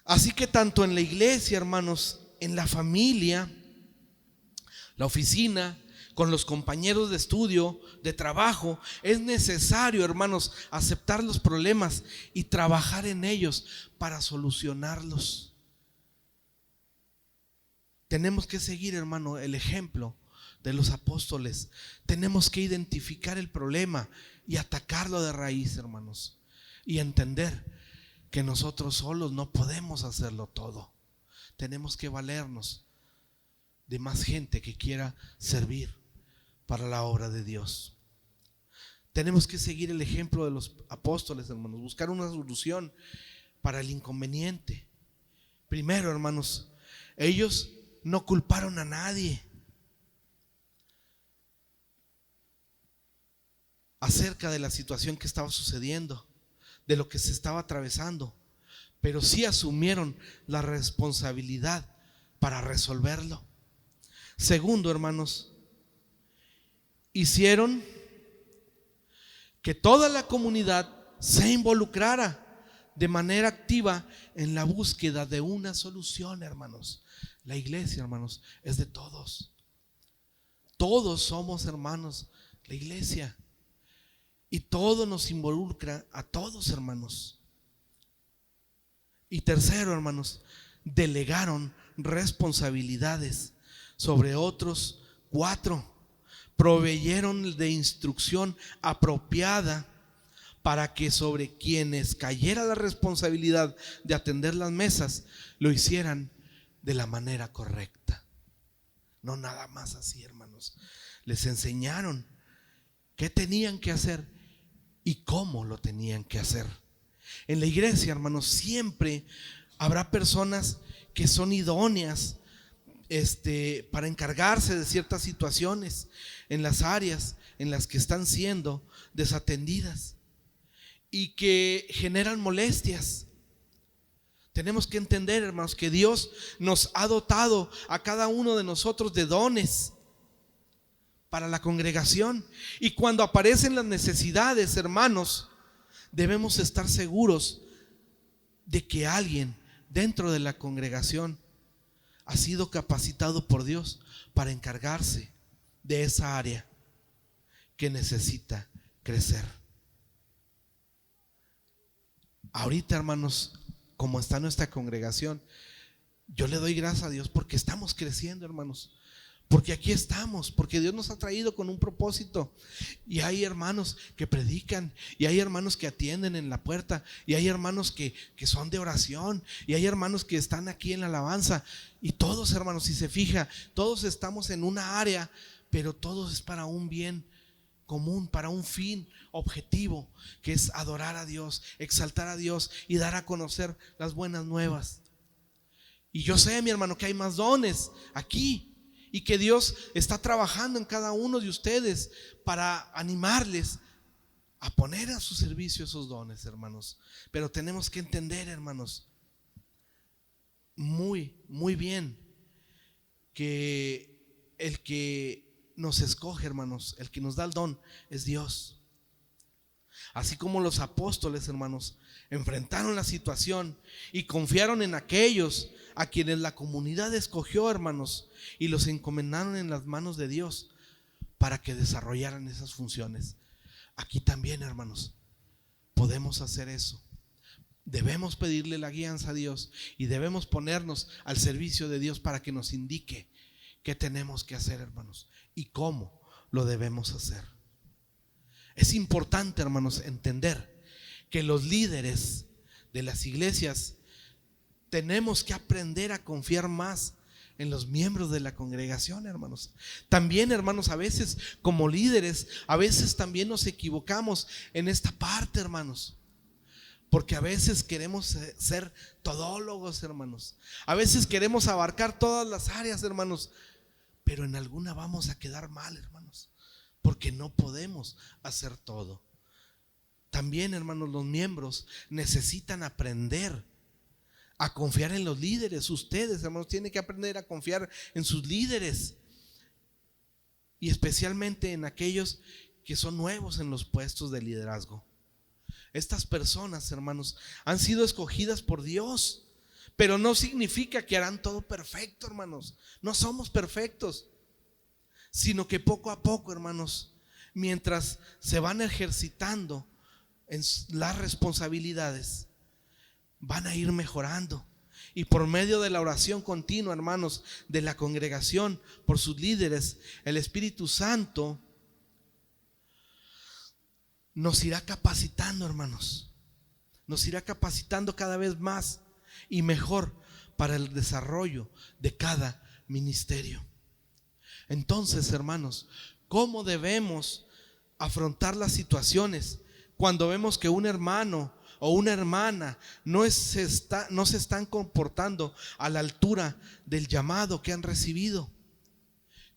Así que tanto en la iglesia, hermanos, en la familia, la oficina, con los compañeros de estudio, de trabajo. Es necesario, hermanos, aceptar los problemas y trabajar en ellos para solucionarlos. Tenemos que seguir, hermano, el ejemplo de los apóstoles. Tenemos que identificar el problema y atacarlo de raíz, hermanos, y entender que nosotros solos no podemos hacerlo todo. Tenemos que valernos de más gente que quiera servir para la obra de Dios. Tenemos que seguir el ejemplo de los apóstoles, hermanos, buscar una solución para el inconveniente. Primero, hermanos, ellos no culparon a nadie acerca de la situación que estaba sucediendo, de lo que se estaba atravesando, pero sí asumieron la responsabilidad para resolverlo. Segundo, hermanos, hicieron que toda la comunidad se involucrara de manera activa en la búsqueda de una solución, hermanos. La iglesia, hermanos, es de todos. Todos somos hermanos, la iglesia. Y todo nos involucra a todos, hermanos. Y tercero, hermanos, delegaron responsabilidades sobre otros 4. Proveyeron de instrucción apropiada para que sobre quienes cayera la responsabilidad de atender las mesas, lo hicieran de la manera correcta. No nada más así, hermanos. Les enseñaron qué tenían que hacer y cómo lo tenían que hacer. En la iglesia, hermanos, siempre habrá personas que son idóneas para encargarse de ciertas situaciones en las áreas en las que están siendo desatendidas y que generan molestias. Tenemos que entender, hermanos, que Dios nos ha dotado a cada uno de nosotros de dones para la congregación, y cuando aparecen las necesidades, hermanos, debemos estar seguros de que alguien dentro de la congregación ha sido capacitado por Dios para encargarse de esa área que necesita crecer. Ahorita, hermanos, como está nuestra congregación, yo le doy gracias a Dios porque estamos creciendo, hermanos. Porque aquí estamos, porque Dios nos ha traído con un propósito. Y hay hermanos que predican, y hay hermanos que atienden en la puerta, y hay hermanos que son de oración, y hay hermanos que están aquí en la alabanza. Y todos, hermanos, si se fija, todos estamos en una área, pero todos es para un bien común, para un fin objetivo, que es adorar a Dios, exaltar a Dios y dar a conocer las buenas nuevas. Y yo sé, mi hermano, que hay más dones aquí, y que Dios está trabajando en cada uno de ustedes para animarles a poner a su servicio esos dones, hermanos. Pero tenemos que entender, hermanos, muy bien, que el que nos escoge, hermanos, el que nos da el don es Dios. Así como los apóstoles, hermanos, enfrentaron la situación y confiaron en aquellos a quienes la comunidad escogió, hermanos, y los encomendaron en las manos de Dios para que desarrollaran esas funciones. Aquí también, hermanos, podemos hacer eso. Debemos pedirle la guianza a Dios y debemos ponernos al servicio de Dios para que nos indique qué tenemos que hacer, hermanos, y cómo lo debemos hacer. Es importante, hermanos, entender que los líderes de las iglesias tenemos que aprender a confiar más en los miembros de la congregación, hermanos. También, hermanos, a veces como líderes, a veces también nos equivocamos en esta parte, hermanos, porque a veces queremos ser todólogos, hermanos. A veces queremos abarcar todas las áreas, hermanos, pero en alguna vamos a quedar mal, hermanos, porque no podemos hacer todo. También, hermanos, los miembros necesitan aprender a confiar en los líderes. Ustedes, hermanos, tienen que aprender a confiar en sus líderes, y especialmente en aquellos que son nuevos en los puestos de liderazgo. Estas personas, hermanos, han sido escogidas por Dios, pero no significa que harán todo perfecto, hermanos. No somos perfectos. sino que poco a poco, hermanos, mientras se van ejercitando en las responsabilidades, van a ir mejorando. Y por medio de la oración continua, hermanos, de la congregación, por sus líderes, el Espíritu Santo nos irá capacitando, hermanos. Nos irá capacitando cada vez más y mejor para el desarrollo de cada ministerio. Entonces, hermanos, ¿cómo debemos afrontar las situaciones cuando vemos que un hermano o una hermana no se están comportando a la altura del llamado que han recibido?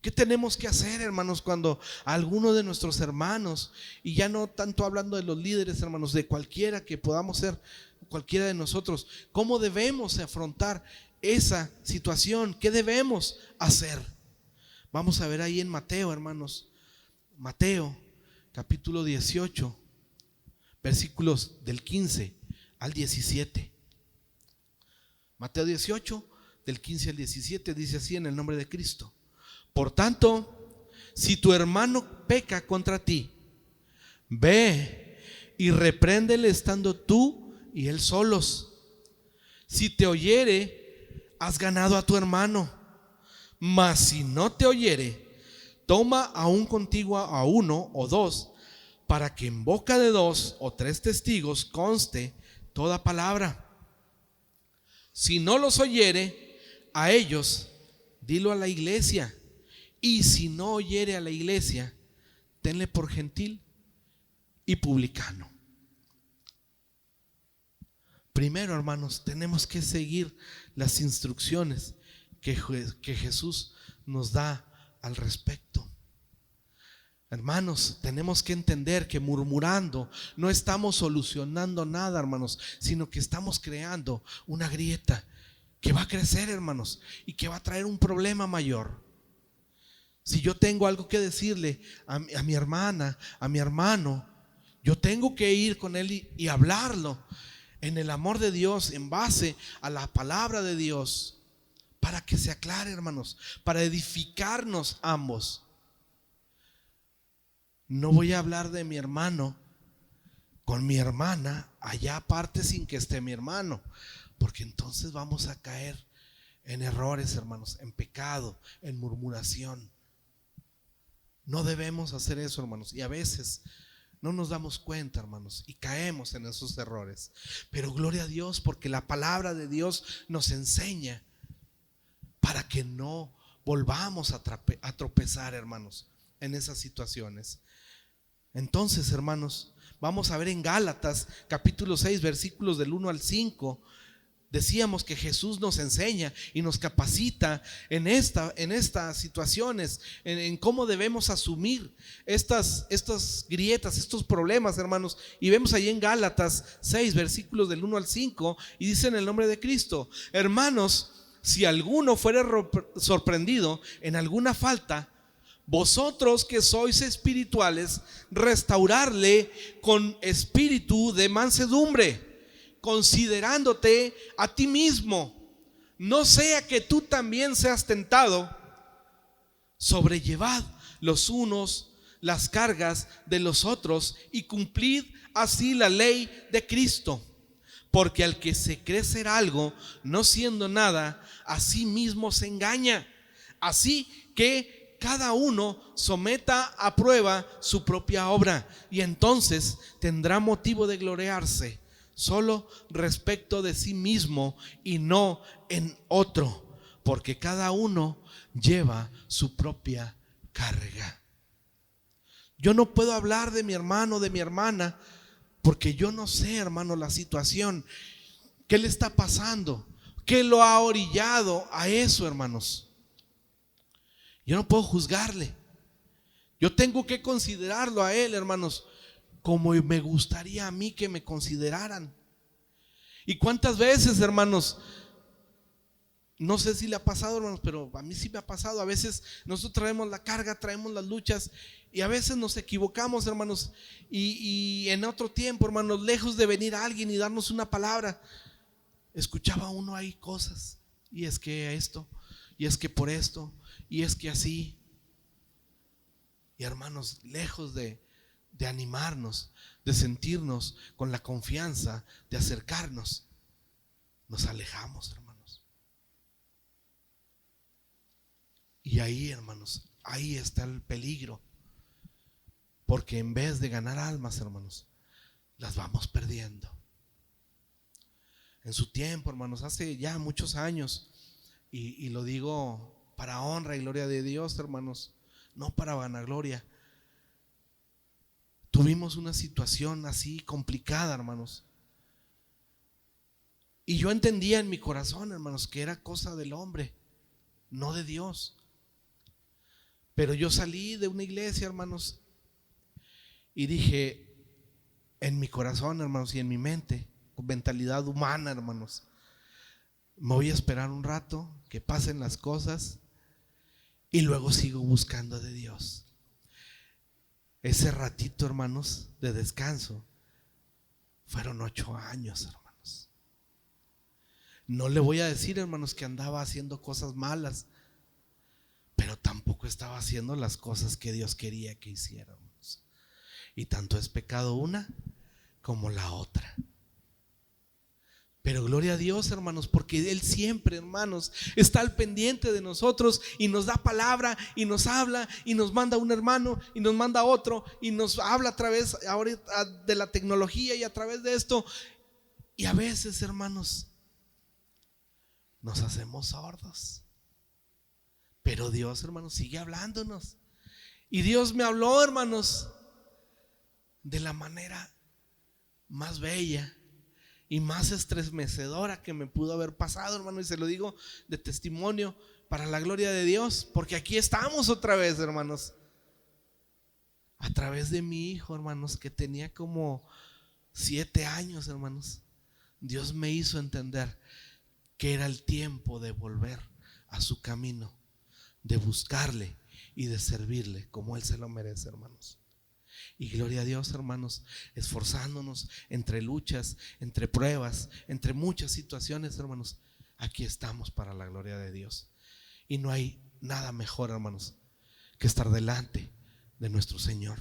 ¿Qué tenemos que hacer, hermanos, cuando alguno de nuestros hermanos, y ya no tanto hablando de los líderes, hermanos, de cualquiera que podamos ser, cualquiera de nosotros, cómo debemos afrontar esa situación? ¿Qué debemos hacer? Vamos a ver ahí en Mateo, hermanos, Mateo capítulo 18, versículos del 15 al 17. Mateo 18, del 15 al 17, dice así: en el nombre de Cristo. Por tanto, si tu hermano peca contra ti, ve y repréndele estando tú y él solos. Si te oyere, has ganado a tu hermano. Mas si no te oyere, toma aún contigo a uno o dos, para que en boca de 2 o 3 testigos conste toda palabra. Si no los oyere, a ellos dilo a la iglesia. Y si no oyere a la iglesia, tenle por gentil y publicano. Primero, hermanos, tenemos que seguir las instrucciones que Jesús nos da al respecto. Hermanos, tenemos que entender que murmurando no estamos solucionando nada, hermanos, sino que estamos creando una grieta que va a crecer, hermanos, y que va a traer un problema mayor. Si yo tengo algo que decirle a mi hermana, a mi hermano, yo tengo que ir con él y hablarlo en el amor de Dios, en base a la palabra de Dios, para que se aclare, hermanos, para edificarnos ambos. No voy a hablar de mi hermano con mi hermana allá aparte sin que esté mi hermano, porque entonces vamos a caer en errores, hermanos, en pecado, en murmuración. No debemos hacer eso, hermanos, y a veces no nos damos cuenta, hermanos, y caemos en esos errores. Pero gloria a Dios, porque la palabra de Dios nos enseña para que no volvamos a tropezar, hermanos, en esas situaciones. Entonces, hermanos, vamos a ver en Gálatas capítulo 6, versículos del 1 al 5. Decíamos que Jesús nos enseña y nos capacita en estas situaciones, en cómo debemos asumir estas grietas, estos problemas, hermanos. Y vemos ahí en Gálatas 6, versículos del 1 al 5, y dice en el nombre de Cristo: hermanos, si alguno fuere sorprendido en alguna falta, vosotros que sois espirituales, restaurarle con espíritu de mansedumbre, considerándote a ti mismo, no sea que tú también seas tentado. Sobrellevad los unos las cargas de los otros y cumplid así la ley de Cristo. Porque al que se cree ser algo, no siendo nada, a sí mismo se engaña. Así que cada uno someta a prueba su propia obra, y entonces tendrá motivo de gloriarse solo respecto de sí mismo y no en otro, porque cada uno lleva su propia carga. Yo no puedo hablar de mi hermano, de mi hermana, porque yo no sé, hermano, la situación, qué le está pasando, qué lo ha orillado a eso, hermanos. Yo no puedo juzgarle. Yo tengo que considerarlo a él, hermanos, como me gustaría a mí que me consideraran. Y cuántas veces, hermanos, no sé si le ha pasado, hermanos, pero a mí sí me ha pasado. A veces nosotros traemos la carga, traemos las luchas, y a veces nos equivocamos, hermanos, y en otro tiempo, hermanos, lejos de venir alguien y darnos una palabra, escuchaba uno ahí cosas, y es que esto, y es que por esto, y es que así. Y hermanos, lejos de animarnos, de sentirnos con la confianza de acercarnos, nos alejamos, hermanos. Y ahí, hermanos, ahí está el peligro, porque en vez de ganar almas, hermanos, las vamos perdiendo. En su tiempo, hermanos, hace ya muchos años, y lo digo para honra y gloria de Dios, hermanos, no para vanagloria, tuvimos una situación así complicada, hermanos. Y yo entendía en mi corazón, hermanos, que era cosa del hombre, no de Dios. Pero yo salí de una iglesia, hermanos, y dije en mi corazón, hermanos, y en mi mente, con mentalidad humana, hermanos, me voy a esperar un rato que pasen las cosas y luego sigo buscando de Dios. Ese ratito, hermanos, de descanso fueron 8 años, hermanos. No le voy a decir, hermanos, que andaba haciendo cosas malas, pero tampoco estaba haciendo las cosas que Dios quería que hiciéramos. Y tanto es pecado una como la otra. Pero gloria a Dios, hermanos, porque Él siempre, hermanos, está al pendiente de nosotros y nos da palabra y nos habla y nos manda un hermano y nos manda otro y nos habla a través ahora de la tecnología y a través de esto. Y a veces, hermanos, nos hacemos sordos. Pero Dios, hermanos, sigue hablándonos. Y Dios me habló, hermanos, de la manera más bella y más estremecedora que me pudo haber pasado, hermano, y se lo digo de testimonio para la gloria de Dios, porque aquí estamos otra vez, hermanos, a través de mi hijo, hermanos, que tenía como 7 años, hermanos. Dios me hizo entender que era el tiempo de volver a su camino, de buscarle y de servirle como Él se lo merece, hermanos. Y gloria a Dios, hermanos, esforzándonos entre luchas, entre pruebas, entre muchas situaciones, hermanos, aquí estamos para la gloria de Dios. Y no hay nada mejor, hermanos, que estar delante de nuestro Señor.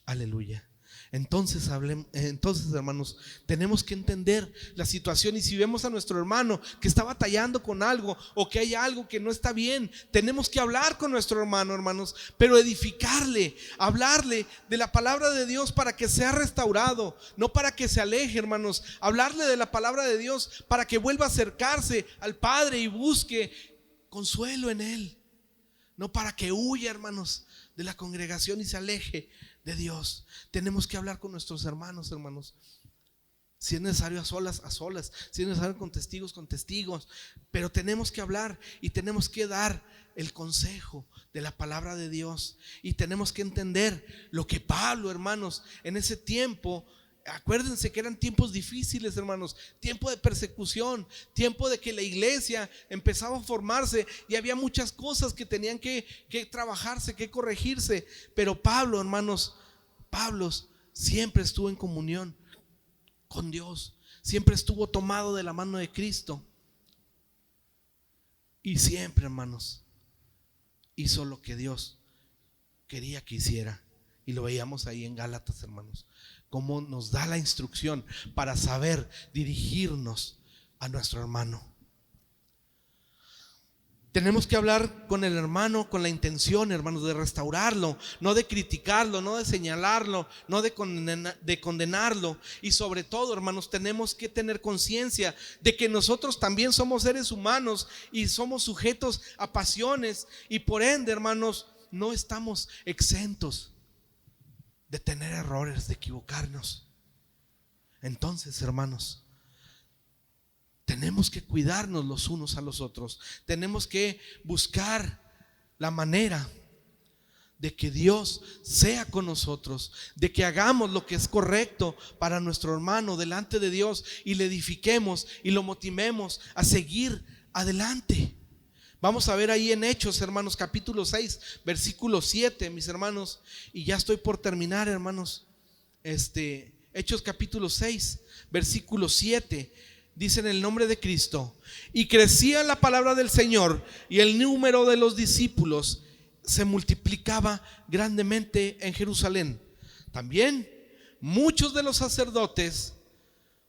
Aleluya. Entonces, hermanos, tenemos que entender la situación. Y si vemos a nuestro hermano que está batallando con algo o que hay algo que no está bien, tenemos que hablar con nuestro hermano, hermanos, pero edificarle, hablarle de la palabra de Dios para que sea restaurado, no para que se aleje, hermanos. Hablarle de la palabra de Dios para que vuelva a acercarse al Padre y busque consuelo en Él, no para que huya, hermanos, de la congregación y se aleje de Dios. Tenemos que hablar con nuestros hermanos, hermanos. Si es necesario a solas, si es necesario con testigos, pero tenemos que hablar y tenemos que dar el consejo de la palabra de Dios. Y tenemos que entender lo que Pablo, hermanos, en ese tiempo, acuérdense que eran tiempos difíciles, hermanos, tiempo de persecución, tiempo de que la iglesia empezaba a formarse y había muchas cosas que tenían que trabajarse, que corregirse. Pero Pablo, hermanos, Pablo siempre estuvo en comunión con Dios, siempre estuvo tomado de la mano de Cristo y siempre, hermanos, hizo lo que Dios quería que hiciera. Y lo veíamos ahí en Gálatas, hermanos, cómo nos da la instrucción para saber dirigirnos a nuestro hermano. Tenemos que hablar con el hermano con la intención, hermanos, de restaurarlo, no de criticarlo, no de señalarlo, no de condenarlo. Y sobre todo, hermanos, tenemos que tener conciencia de que nosotros también somos seres humanos y somos sujetos a pasiones. Y por ende, hermanos, no estamos exentos de tener errores, de equivocarnos. Entonces, hermanos, tenemos que cuidarnos los unos a los otros. Tenemos que buscar la manera de que Dios sea con nosotros, de que hagamos lo que es correcto para nuestro hermano delante de Dios y le edifiquemos y lo motivemos a seguir adelante. Vamos a ver ahí en Hechos, hermanos, capítulo 6, versículo 7, mis hermanos, y ya estoy por terminar, hermanos. Hechos capítulo 6, versículo 7, dice: en el nombre de Cristo. Y crecía la palabra del Señor y el número de los discípulos se multiplicaba grandemente en Jerusalén. También muchos de los sacerdotes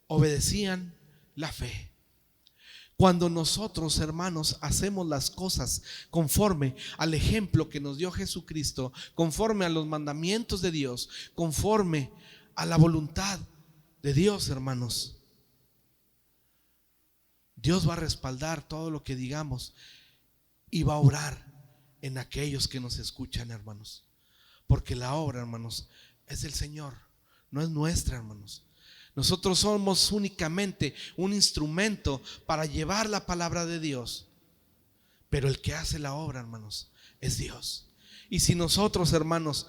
obedecían la fe. Cuando nosotros, hermanos, hacemos las cosas conforme al ejemplo que nos dio Jesucristo, conforme a los mandamientos de Dios, conforme a la voluntad de Dios, hermanos, Dios va a respaldar todo lo que digamos y va a obrar en aquellos que nos escuchan, hermanos. Porque la obra, hermanos, es del Señor, no es nuestra, hermanos. Nosotros somos únicamente un instrumento para llevar la palabra de Dios. Pero el que hace la obra, hermanos, es Dios. Y si nosotros, hermanos,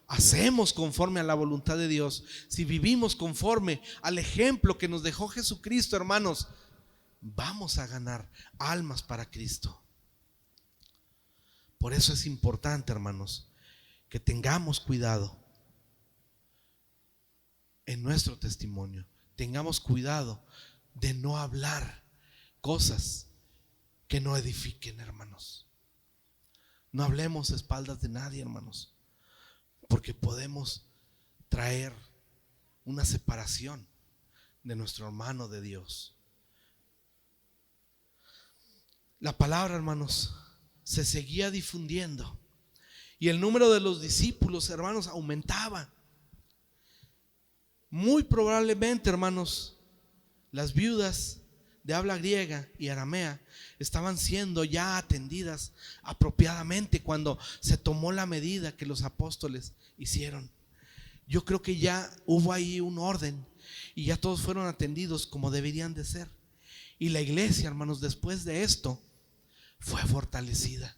hacemos conforme a la voluntad de Dios, si vivimos conforme al ejemplo que nos dejó Jesucristo, hermanos, vamos a ganar almas para Cristo. Por eso es importante, hermanos, que tengamos cuidado en nuestro testimonio. Tengamos cuidado de no hablar cosas que no edifiquen, hermanos. No hablemos a espaldas de nadie, hermanos, porque podemos traer una separación de nuestro hermano de Dios. La palabra, hermanos, se seguía difundiendo y el número de los discípulos, hermanos, aumentaba. Muy probablemente, hermanos, las viudas de habla griega y aramea estaban siendo ya atendidas apropiadamente cuando se tomó la medida que los apóstoles hicieron. Yo creo que ya hubo ahí un orden y ya todos fueron atendidos como deberían de ser. Y la iglesia, hermanos, después de esto fue fortalecida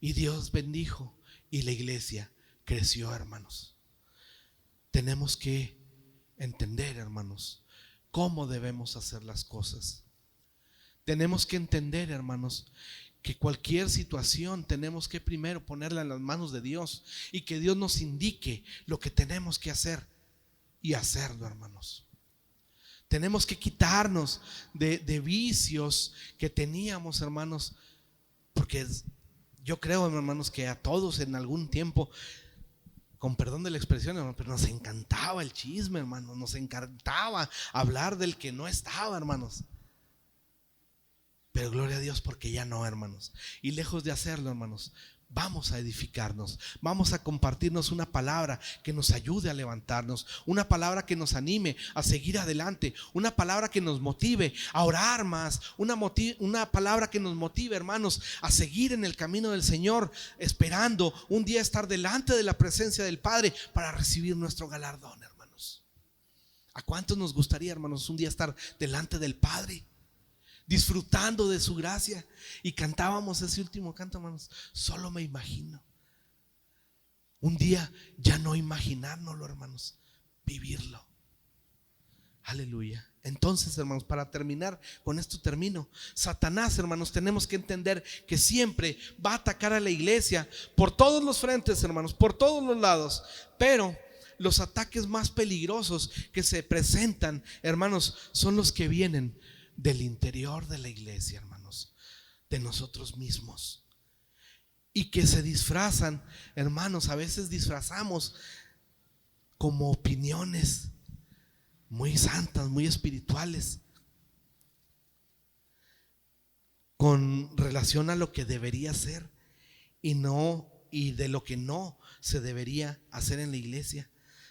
y Dios bendijo y la iglesia creció, hermanos. Tenemos que entender, hermanos, cómo debemos hacer las cosas. Tenemos que entender, hermanos, que cualquier situación tenemos que primero ponerla en las manos de Dios y que Dios nos indique lo que tenemos que hacer y hacerlo, hermanos. Tenemos que quitarnos de vicios que teníamos, hermanos, porque yo creo, hermanos, que a todos en algún tiempo, con perdón de la expresión, hermano, pero nos encantaba el chisme, hermano, nos encantaba hablar del que no estaba, hermanos. Pero gloria a Dios porque ya no, hermanos. Y lejos de hacerlo, hermanos, vamos a edificarnos, vamos a compartirnos una palabra que nos ayude a levantarnos, una palabra que nos anime a seguir adelante, una palabra que nos motive a orar más, una palabra que nos motive, hermanos, a seguir en el camino del Señor, esperando un día estar delante de la presencia del Padre para recibir nuestro galardón, hermanos. ¿A cuántos nos gustaría, hermanos, un día estar delante del Padre, disfrutando de su gracia? Y cantábamos ese último canto, hermanos, solo me imagino. Un día ya no imaginárnoslo, hermanos, vivirlo. Aleluya. Entonces, hermanos, para terminar, con esto termino. Satanás, hermanos, tenemos que entender que siempre va a atacar a la iglesia por todos los frentes, hermanos, por todos los lados. Pero los ataques más peligrosos que se presentan, hermanos, son los que vienen del interior de la iglesia, hermanos, de nosotros mismos, y que se disfrazan, hermanos, a veces disfrazamos como opiniones muy santas, muy espirituales, con relación a lo que debería ser y de lo que no se debería hacer en la iglesia.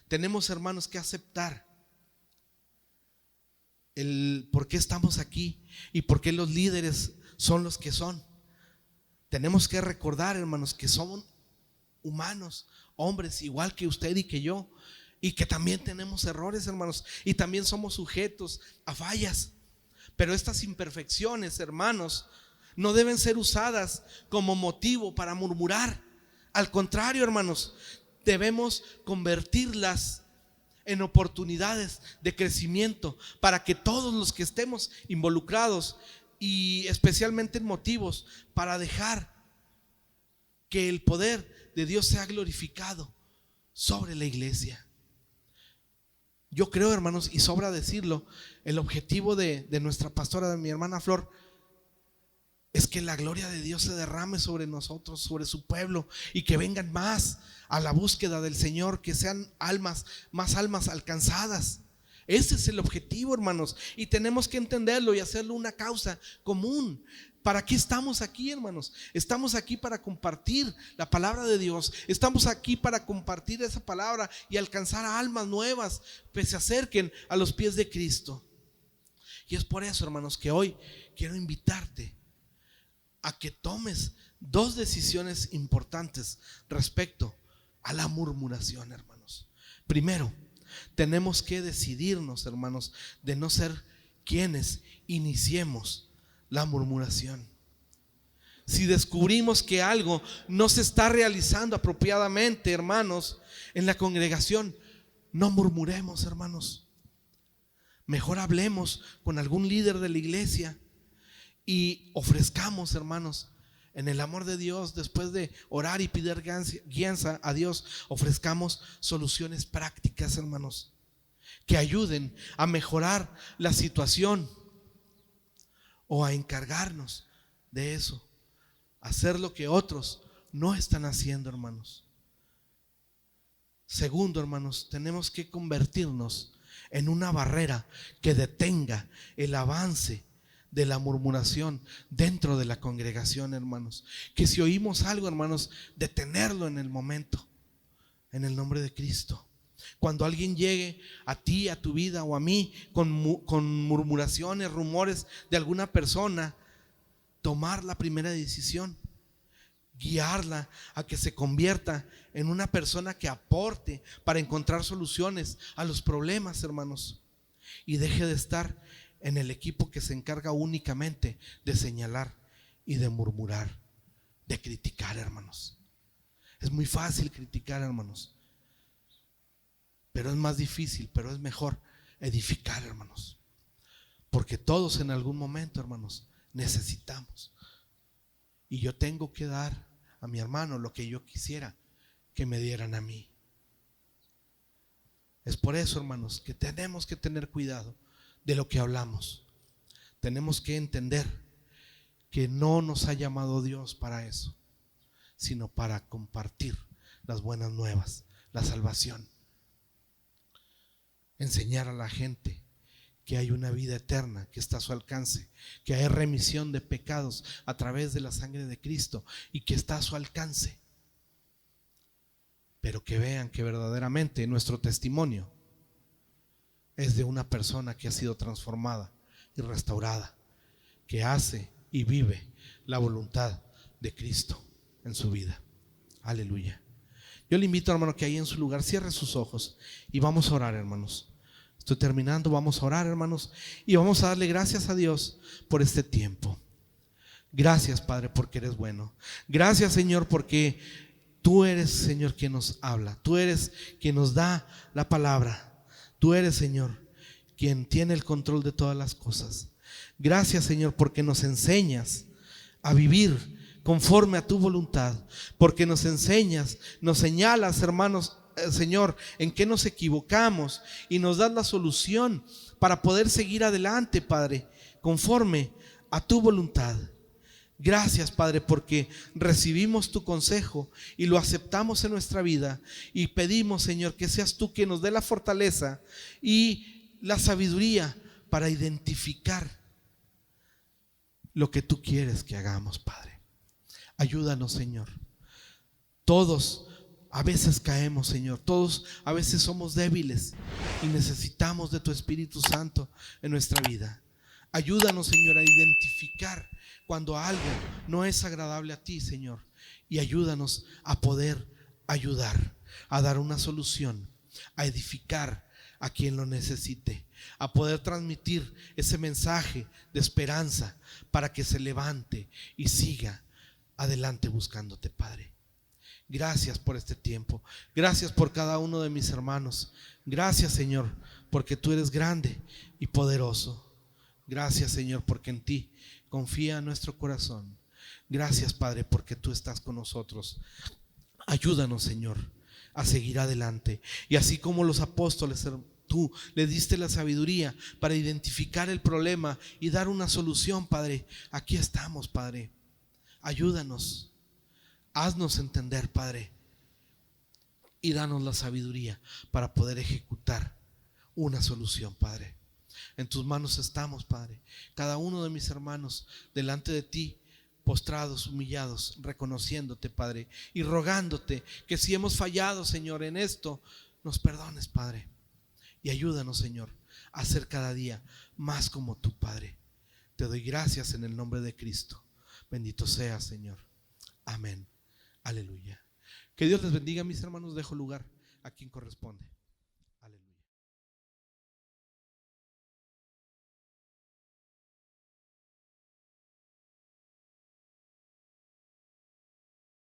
Tenemos, hermanos, que aceptar el por qué estamos aquí y por qué los líderes son los que son. Tenemos que recordar, hermanos, que somos humanos, hombres igual que usted y que yo, y que también tenemos errores, hermanos, y también somos sujetos a fallas. Pero estas imperfecciones, hermanos, no deben ser usadas como motivo para murmurar. Al contrario, hermanos, debemos convertirlas en oportunidades de crecimiento para que todos los que estemos involucrados, y especialmente en motivos para dejar que el poder de Dios sea glorificado sobre la iglesia. Yo creo, hermanos, y sobra decirlo, el objetivo de nuestra pastora, de mi hermana Flor, es que la gloria de Dios se derrame sobre nosotros, sobre su pueblo, y que vengan más a la búsqueda del Señor, que sean más almas alcanzadas. Ese es el objetivo, hermanos, y tenemos que entenderlo y hacerlo una causa común. ¿Para qué estamos aquí, hermanos? Estamos aquí para compartir la palabra de Dios. Estamos aquí para compartir esa palabra y alcanzar a almas nuevas que se acerquen a los pies de Cristo. Y es por eso, hermanos, que hoy quiero invitarte a que tomes dos decisiones importantes respecto a la murmuración, hermanos. Primero, tenemos que decidirnos, hermanos, de no ser quienes iniciemos la murmuración. Si descubrimos que algo no se está realizando apropiadamente, hermanos, en la congregación, no murmuremos, hermanos. Mejor hablemos con algún líder de la iglesia y ofrezcamos, hermanos, en el amor de Dios, después de orar y pedir guianza a Dios, ofrezcamos soluciones prácticas, hermanos, que ayuden a mejorar la situación o a encargarnos de eso, hacer lo que otros no están haciendo, hermanos. Segundo, hermanos, tenemos que convertirnos en una barrera que detenga el avance de la murmuración dentro de la congregación, hermanos. Que si oímos algo, hermanos, detenerlo en el momento, en el nombre de Cristo. Cuando alguien llegue a ti, a tu vida o a mí con murmuraciones, rumores de alguna persona, tomar la primera decisión, guiarla a que se convierta en una persona que aporte para encontrar soluciones a los problemas, hermanos, y deje de estar en el equipo que se encarga únicamente de señalar y de murmurar, de criticar, hermanos. Es muy fácil criticar, hermanos, pero es más difícil, pero es mejor edificar, hermanos, porque todos en algún momento, hermanos, necesitamos. Y yo tengo que dar a mi hermano lo que yo quisiera que me dieran a mí. Es por eso, hermanos, que tenemos que tener cuidado de lo que hablamos. Tenemos que entender que no nos ha llamado Dios para eso, sino para compartir las buenas nuevas, la salvación. Enseñar a la gente que hay una vida eterna que está a su alcance, que hay remisión de pecados a través de la sangre de Cristo y que está a su alcance. Pero que vean que verdaderamente nuestro testimonio es de una persona que ha sido transformada y restaurada, que hace y vive la voluntad de Cristo en su vida. Aleluya. Yo le invito, hermano, que ahí en su lugar cierre sus ojos y vamos a orar, hermanos. Estoy terminando, vamos a orar, hermanos, y vamos a darle gracias a Dios por este tiempo. Gracias, Padre, porque eres bueno. Gracias, Señor, porque tú eres, Señor, quien nos habla. Tú eres quien nos da la palabra. Tú eres, Señor, quien tiene el control de todas las cosas. Gracias, Señor, porque nos enseñas a vivir conforme a tu voluntad, porque nos enseñas, nos señalas, hermanos, Señor, en qué nos equivocamos y nos das la solución para poder seguir adelante, Padre, conforme a tu voluntad. Gracias, Padre, porque recibimos tu consejo y lo aceptamos en nuestra vida y pedimos, Señor, que seas tú quien nos dé la fortaleza y la sabiduría para identificar lo que tú quieres que hagamos, Padre. Ayúdanos, Señor. Todos a veces caemos, Señor. Todos a veces somos débiles y necesitamos de tu Espíritu Santo en nuestra vida. Ayúdanos, Señor, a identificar cuando algo no es agradable a ti, Señor, y ayúdanos a poder ayudar, a dar una solución, a edificar a quien lo necesite, a poder transmitir ese mensaje de esperanza para que se levante y siga adelante buscándote, Padre. Gracias por este tiempo. Gracias por cada uno de mis hermanos. Gracias, Señor, porque tú eres grande y poderoso. Gracias, Señor, porque en ti confía nuestro corazón. Gracias, Padre, porque tú estás con nosotros. Ayúdanos, Señor, a seguir adelante. Y así como los apóstoles tú le diste la sabiduría para identificar el problema y dar una solución, Padre. Aquí estamos, Padre. Ayúdanos, haznos entender, Padre, y danos la sabiduría para poder ejecutar una solución, Padre. En tus manos estamos, Padre. Cada uno de mis hermanos delante de ti, postrados, humillados, reconociéndote, Padre, y rogándote que si hemos fallado, Señor, en esto, nos perdones, Padre, y ayúdanos, Señor, a ser cada día más como tú, Padre. Te doy gracias en el nombre de Cristo. Bendito seas, Señor. Amén. Aleluya. Que Dios les bendiga, mis hermanos. Dejo lugar a quien corresponde.